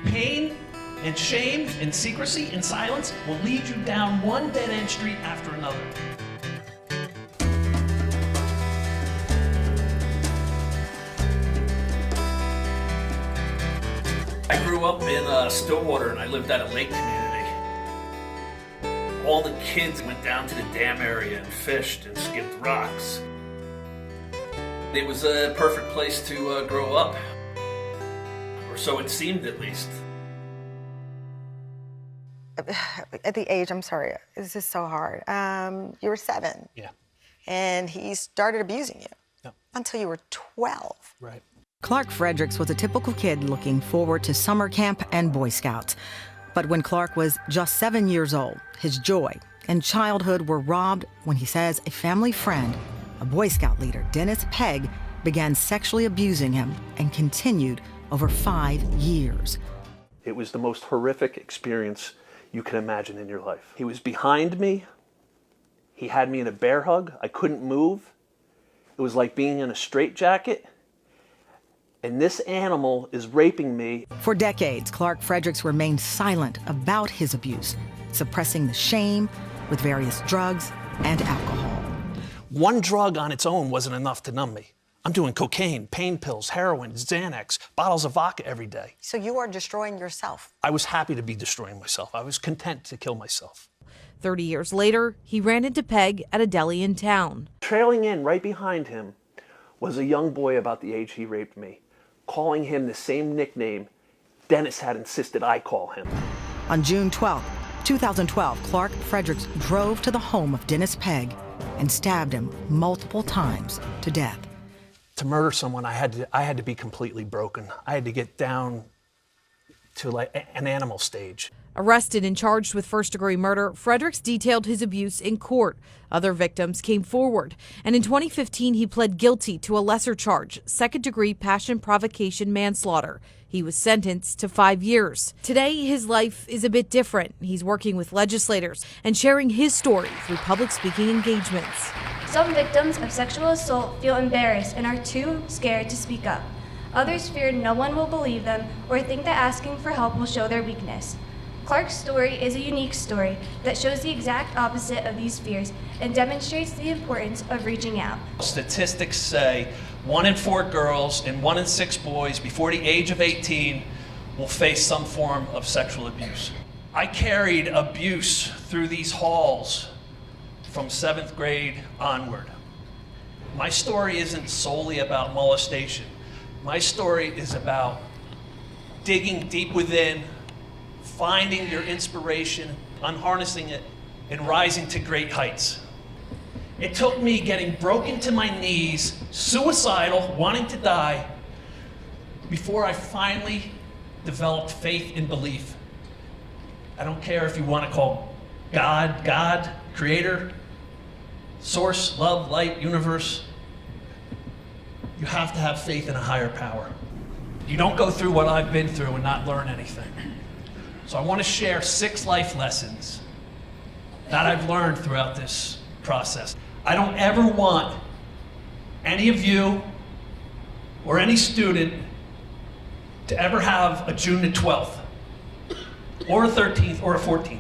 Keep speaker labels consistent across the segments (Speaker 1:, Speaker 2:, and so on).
Speaker 1: Pain and shame and secrecy and silence will lead you down one dead-end street after another. I grew up in Stillwater, and I lived at a lake community. All the kids went down to the dam area and fished and skipped rocks. It was a perfect place to grow up, or so it seemed at least.
Speaker 2: At the age, I'm sorry, this is so hard. You were 7.
Speaker 1: Yeah.
Speaker 2: And he started abusing you.
Speaker 1: Yep.
Speaker 2: Until you were 12.
Speaker 1: Right.
Speaker 3: Clark Fredericks was a typical kid looking forward to summer camp and Boy Scouts. But when Clark was just 7 years old, his joy and childhood were robbed when he says a family friend, a Boy Scout leader, Dennis Pegg, began sexually abusing him and continued over 5 years.
Speaker 4: It was the most horrific experience you can imagine in your life. He was behind me. He had me in a bear hug. I couldn't move. It was like being in a straitjacket. And this animal is raping me.
Speaker 3: For decades, Clark Fredericks remained silent about his abuse, suppressing the shame with various drugs and alcohol.
Speaker 1: One drug on its own wasn't enough to numb me. I'm doing cocaine, pain pills, heroin, Xanax, bottles of vodka every day.
Speaker 2: So you are destroying yourself.
Speaker 1: I was happy to be destroying myself. I was content to kill myself.
Speaker 5: 30 years later, he ran into Pegg at a deli in town.
Speaker 4: Trailing in right behind him was a young boy about the age he raped me, calling him the same nickname Dennis had insisted I call him.
Speaker 3: On June 12, 2012, Clark Fredericks drove to the home of Dennis Pegg and stabbed him multiple times to death.
Speaker 1: To murder someone, I had to be completely broken. I had to get down to like an animal stage.
Speaker 5: Arrested and charged with first-degree murder, Fredericks detailed his abuse in court. Other victims came forward, and in 2015 he pled guilty to a lesser charge, second-degree passion provocation manslaughter. He was sentenced to 5 years. Today, his life is a bit different. He's working with legislators and sharing his story through public speaking engagements.
Speaker 6: Some victims of sexual assault feel embarrassed and are too scared to speak up. Others fear no one will believe them or think that asking for help will show their weakness. Clark's story is a unique story that shows the exact opposite of these fears and demonstrates the importance of reaching out.
Speaker 1: Statistics say 1 in 4 girls and 1 in 6 boys before the age of 18 will face some form of sexual abuse. I carried abuse through these halls from 7th grade onward. My story isn't solely about molestation. My story is about digging deep within, finding your inspiration, unharnessing it, and rising to great heights. It took me getting broken to my knees, suicidal, wanting to die, before I finally developed faith and belief. I don't care if you want to call God, creator, source, love, light, universe. You have to have faith in a higher power. You don't go through what I've been through and not learn anything. So I want to share 6 life lessons that I've learned throughout this process. I don't ever want any of you or any student to ever have a June the 12th or a 13th or a 14th.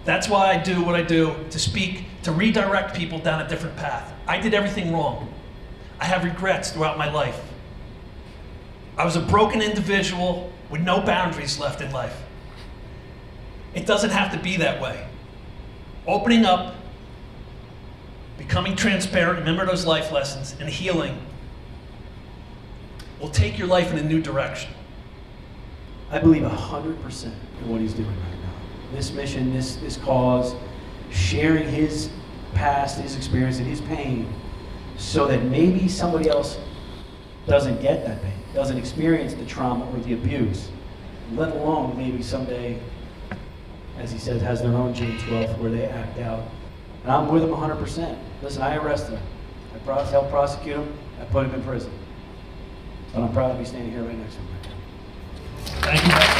Speaker 1: That's why I do what I do, to speak, to redirect people down a different path. I did everything wrong. I have regrets throughout my life. I was a broken individual with no boundaries left in life. It doesn't have to be that way. Opening up, becoming transparent, remember those life lessons, and healing will take your life in a new direction.
Speaker 7: I believe 100% in what he's doing right now. This mission, this cause, sharing his past, his experience, and his pain, so that maybe somebody else doesn't get that pain, doesn't experience the trauma or the abuse, let alone maybe someday, as he says, has their own June 12th where they act out. And I'm with him 100%. Listen, I arrested him. I helped prosecute him. I put him in prison. But I'm proud to be standing here right next to him.
Speaker 1: Thank you.